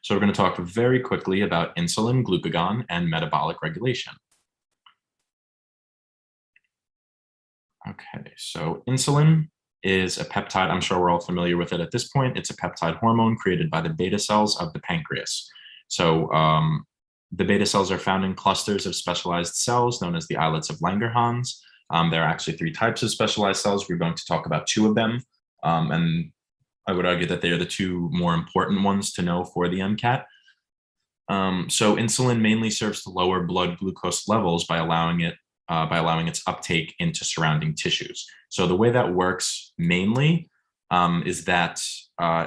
So we're going to talk very quickly about insulin, glucagon, and metabolic regulation. Okay, so insulin is a peptide. I'm sure we're all familiar with it at this point. It's a peptide hormone created by the beta cells of the pancreas. So the beta cells are found in clusters of specialized cells known as the islets of Langerhans. There are actually 3 types of specialized cells. We're going to talk about 2 of them. And I would argue that they are the 2 more important ones to know for the MCAT. So insulin mainly serves to lower blood glucose levels by allowing its uptake into surrounding tissues. So the way that works mainly is that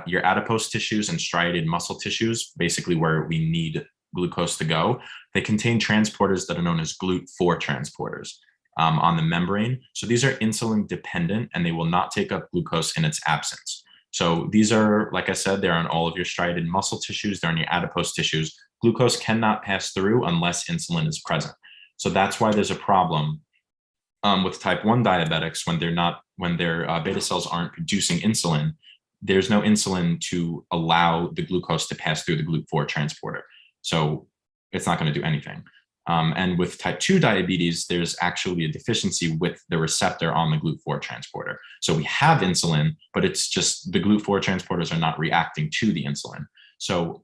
your adipose tissues and striated muscle tissues, basically where we need glucose to go, they contain transporters that are known as GLUT4 transporters on the membrane. So these are insulin dependent and they will not take up glucose in its absence. So these are, like I said, they're on all of your striated muscle tissues, they're on your adipose tissues. Glucose cannot pass through unless insulin is present. So that's why there's a problem with type 1 diabetics when their beta cells aren't producing insulin. There's no insulin to allow the glucose to pass through the GLUT4 transporter. So it's not going to do anything. And with type 2 diabetes, there's actually a deficiency with the receptor on the GLUT4 transporter. So we have insulin, but it's just the GLUT4 transporters are not reacting to the insulin. So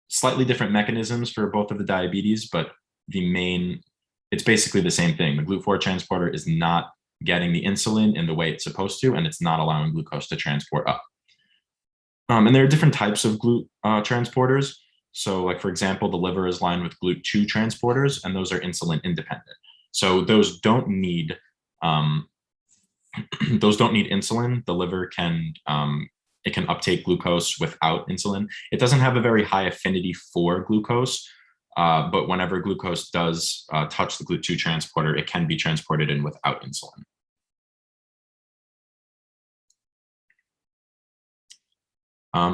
slightly different mechanisms for both of the diabetes, but it's basically the same thing. The GLUT4 transporter is not getting the insulin in the way it's supposed to, and it's not allowing glucose to transport up. And there are different types of GLUT transporters. So like, for example, the liver is lined with GLUT2 transporters, and those are insulin independent. So those don't need insulin. The liver can uptake glucose without insulin. It doesn't have a very high affinity for glucose, but whenever glucose does touch the GLUT2 transporter, it can be transported in without insulin.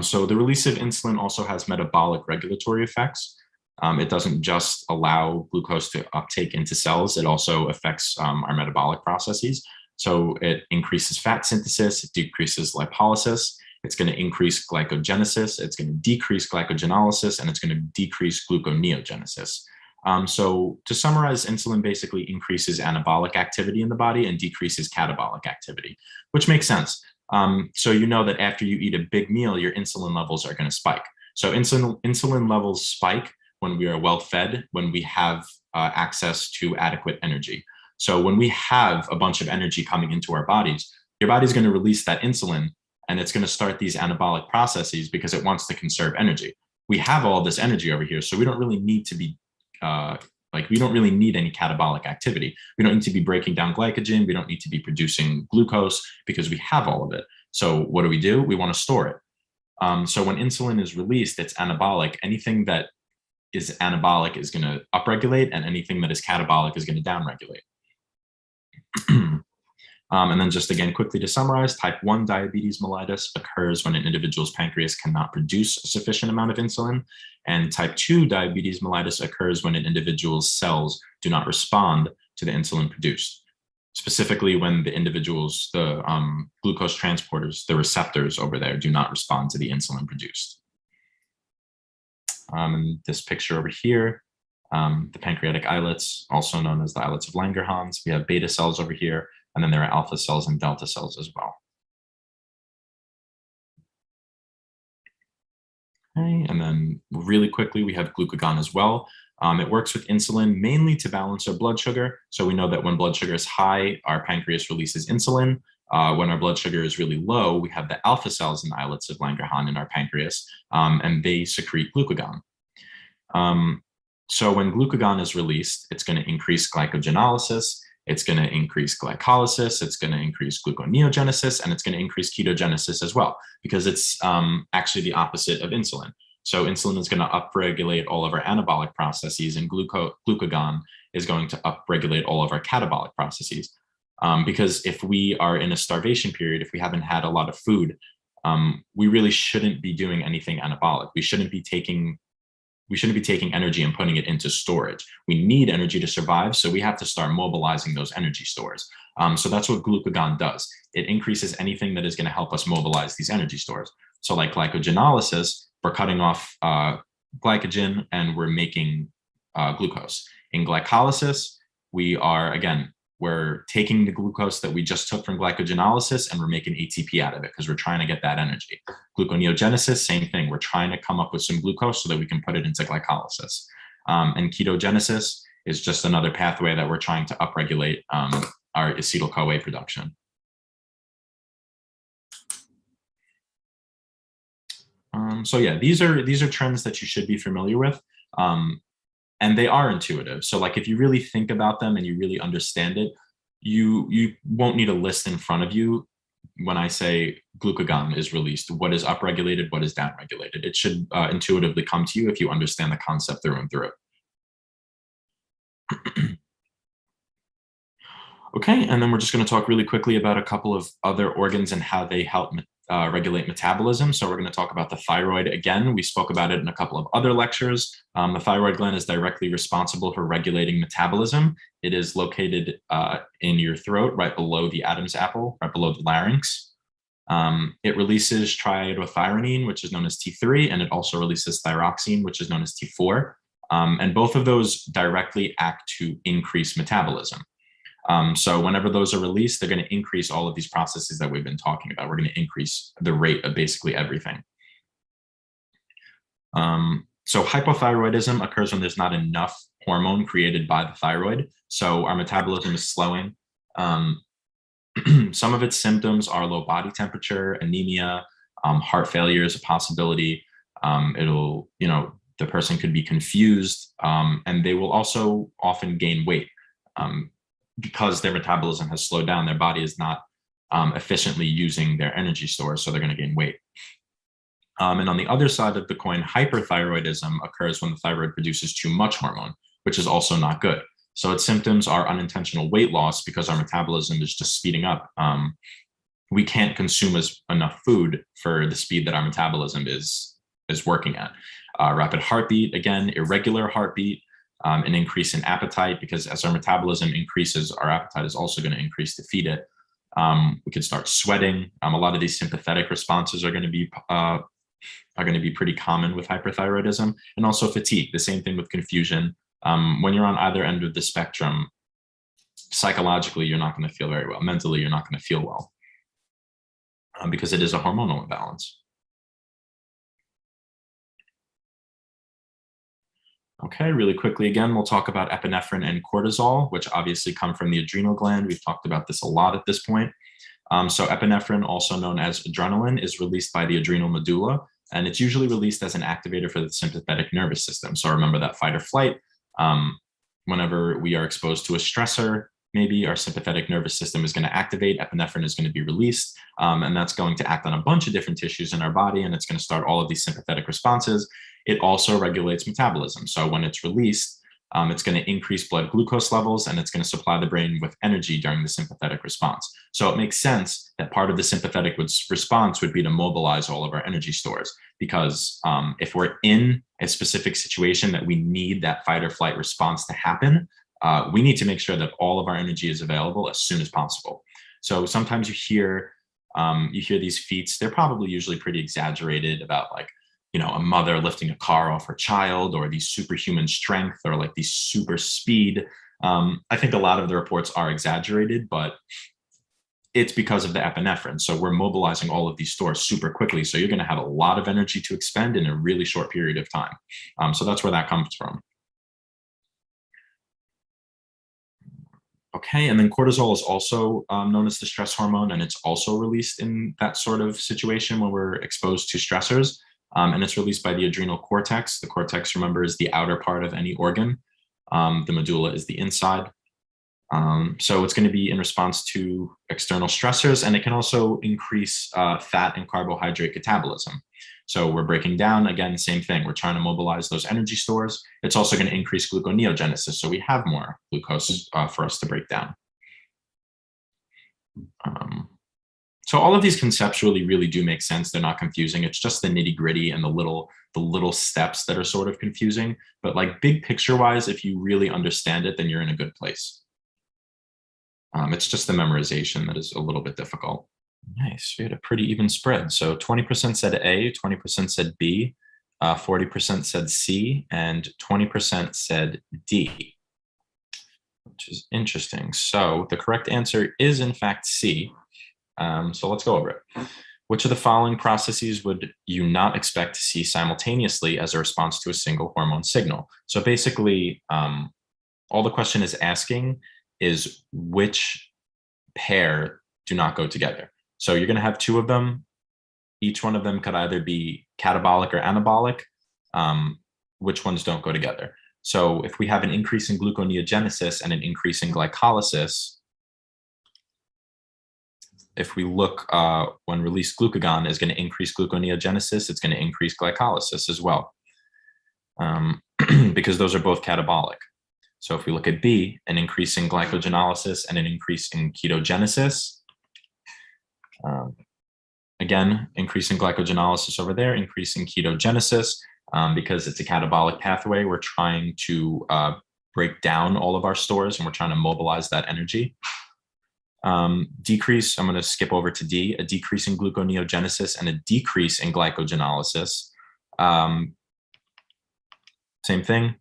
So the release of insulin also has metabolic regulatory effects. It doesn't just allow glucose to uptake into cells, it also affects our metabolic processes. So it increases fat synthesis, it decreases lipolysis, it's going to increase glycogenesis, it's going to decrease glycogenolysis, and it's going to decrease gluconeogenesis. So to summarize, insulin basically increases anabolic activity in the body and decreases catabolic activity, which makes sense. So you know that after you eat a big meal, your insulin levels are going to spike. So insulin levels spike when we are well fed, when we have access to adequate energy. So when we have a bunch of energy coming into our bodies, your body's going to release that insulin, and it's going to start these anabolic processes because it wants to conserve energy. We have all this energy over here, so we don't really need to be we don't really need any catabolic activity. We don't need to be breaking down glycogen. We don't need to be producing glucose because we have all of it. So what do? We want to store it. So when insulin is released, it's anabolic. Anything that is anabolic is going to upregulate, and anything that is catabolic is going to downregulate. And then just again, quickly to summarize, type 1 diabetes mellitus occurs when an individual's pancreas cannot produce a sufficient amount of insulin. And type 2 diabetes mellitus occurs when an individual's cells do not respond to the insulin produced. Specifically when the glucose transporters, the receptors over there, do not respond to the insulin produced. And this picture over here, the pancreatic islets, also known as the islets of Langerhans. We have beta cells over here, and then there are alpha cells and delta cells as well. Okay, and then really quickly, we have glucagon as well. It works with insulin mainly to balance our blood sugar. So we know that when blood sugar is high, our pancreas releases insulin. When our blood sugar is really low, we have the alpha cells and islets of Langerhans in our pancreas, and they secrete glucagon. So when glucagon is released, it's going to increase glycogenolysis, it's going to increase glycolysis, it's going to increase gluconeogenesis, and it's going to increase ketogenesis as well, because it's actually the opposite of insulin. So insulin is going to upregulate all of our anabolic processes, and glucagon is going to upregulate all of our catabolic processes. Because if we are in a starvation period, if we haven't had a lot of food, we really shouldn't be doing anything anabolic. We shouldn't be taking energy and putting it into storage. We need energy to survive, so we have to start mobilizing those energy stores. So that's what glucagon does. It increases anything that is going to help us mobilize these energy stores. So like glycogenolysis we're cutting off glycogen and we're making glucose. In glycolysis, we're taking the glucose that we just took from glycogenolysis and we're making ATP out of it because we're trying to get that energy. Gluconeogenesis, same thing. We're trying to come up with some glucose so that we can put it into glycolysis. And ketogenesis is just another pathway that we're trying to upregulate our acetyl-CoA production. So yeah, these are trends that you should be familiar with. And they are intuitive. So like if you really think about them and you really understand it, you won't need a list in front of you when I say glucagon is released, what is upregulated, what is downregulated. It should intuitively come to you if you understand the concept through and through. Okay, and then we're just going to talk really quickly about a couple of other organs and how they help regulate metabolism. So we're going to talk about the thyroid again. We spoke about it in a couple of other lectures. The thyroid gland is directly responsible for regulating metabolism. It is located in your throat, right below the Adam's apple, right below the larynx. It releases triiodothyronine, which is known as T3, and it also releases thyroxine, which is known as T4. And both of those directly act to increase metabolism. So whenever those are released, they're going to increase all of these processes that we've been talking about. We're going to increase the rate of basically everything. So hypothyroidism occurs when there's not enough hormone created by the thyroid. So our metabolism is slowing. Some of its symptoms are low body temperature, anemia, heart failure is a possibility. The person could be confused, and they will also often gain weight. Because their metabolism has slowed down, their body is not efficiently using their energy stores, so they're going to gain weight. And on the other side of the coin, hyperthyroidism occurs when the thyroid produces too much hormone, which is also not good. So its symptoms are unintentional weight loss because our metabolism is just speeding up. We can't consume enough food for the speed that our metabolism is working at. Rapid heartbeat, again, irregular heartbeat, an increase in appetite, because as our metabolism increases, our appetite is also going to increase to feed it. We could start sweating. A lot of these sympathetic responses are going to be pretty common with hyperthyroidism, and also fatigue. The same thing with confusion. When you're on either end of the spectrum, psychologically, you're not going to feel very well. Mentally, you're not going to feel well because it is a hormonal imbalance. Okay, really quickly again, we'll talk about epinephrine and cortisol, which obviously come from the adrenal gland. We've talked about this a lot at this point. So epinephrine, also known as adrenaline, is released by the adrenal medulla, and it's usually released as an activator for the sympathetic nervous system. So remember that fight or flight. Whenever we are exposed to a stressor, maybe our sympathetic nervous system is going to activate, epinephrine is going to be released, and that's going to act on a bunch of different tissues in our body, and it's going to start all of these sympathetic responses. It also regulates metabolism. So when it's released, it's going to increase blood glucose levels, and it's going to supply the brain with energy during the sympathetic response. So it makes sense that part of the sympathetic response would be to mobilize all of our energy stores, because if we're in a specific situation that we need that fight or flight response to happen, we need to make sure that all of our energy is available as soon as possible. So sometimes you hear these feats. They're probably usually pretty exaggerated about, like, a mother lifting a car off her child, or these superhuman strength, or like these super speed. I think a lot of the reports are exaggerated, but it's because of the epinephrine. So we're mobilizing all of these stores super quickly. So you're going to have a lot of energy to expend in a really short period of time. So that's where that comes from. Okay, and then cortisol is also known as the stress hormone, and it's also released in that sort of situation when we're exposed to stressors. And it's released by the adrenal cortex. The cortex, remember, is the outer part of any organ. The medulla is the inside. So it's going to be in response to external stressors, and it can also increase fat and carbohydrate catabolism. So we're breaking down, again, same thing. We're trying to mobilize those energy stores. It's also going to increase gluconeogenesis, so we have more glucose for us to break down. So all of these conceptually really do make sense. They're not confusing. It's just the nitty gritty and the little steps that are sort of confusing. But like big picture wise, if you really understand it, then you're in a good place. It's just the memorization that is a little bit difficult. Nice. We had a pretty even spread. So 20% said A, 20% said B, 40% said C, and 20% said D, which is interesting. So the correct answer is in fact C. So let's go over it. Which of the following processes would you not expect to see simultaneously as a response to a single hormone signal? So basically, all the question is asking is which pair do not go together. So you're going to have two of them. Each one of them could either be catabolic or anabolic. Which ones don't go together? So if we have an increase in gluconeogenesis and an increase in glycolysis, if we look when released glucagon is going to increase gluconeogenesis, it's going to increase glycolysis as well, because those are both catabolic. So if we look at B, an increase in glycogenolysis and an increase in ketogenesis, again, increase in glycogenolysis over there, increase in ketogenesis, because it's a catabolic pathway. We're trying to break down all of our stores and we're trying to mobilize that energy. Decrease, I'm going to skip over to D, a decrease in gluconeogenesis and a decrease in glycogenolysis. Same thing.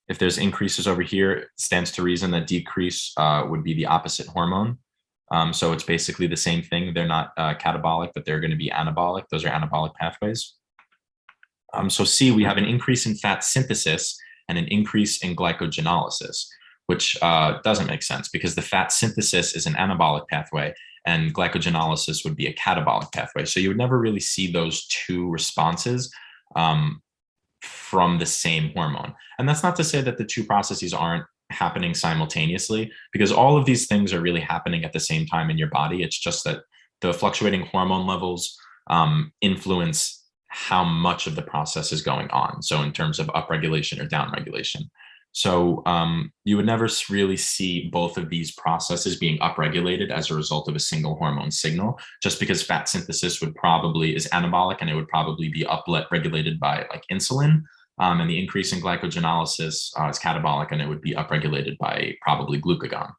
If there's increases over here, it stands to reason that decrease would be the opposite hormone. So it's basically the same thing. They're not catabolic, but they're going to be anabolic. Those are anabolic pathways. So C, we have an increase in fat synthesis and an increase in glycogenolysis, which doesn't make sense because the fat synthesis is an anabolic pathway and glycogenolysis would be a catabolic pathway. So you would never really see those two responses from the same hormone. And that's not to say that the two processes aren't happening simultaneously, because all of these things are really happening at the same time in your body. It's just that the fluctuating hormone levels influence how much of the process is going on. So in terms of upregulation or downregulation. So you would never really see both of these processes being upregulated as a result of a single hormone signal, just because fat synthesis is anabolic and it would probably be upregulated by like insulin. And the increase in glycogenolysis is catabolic and it would be upregulated by probably glucagon.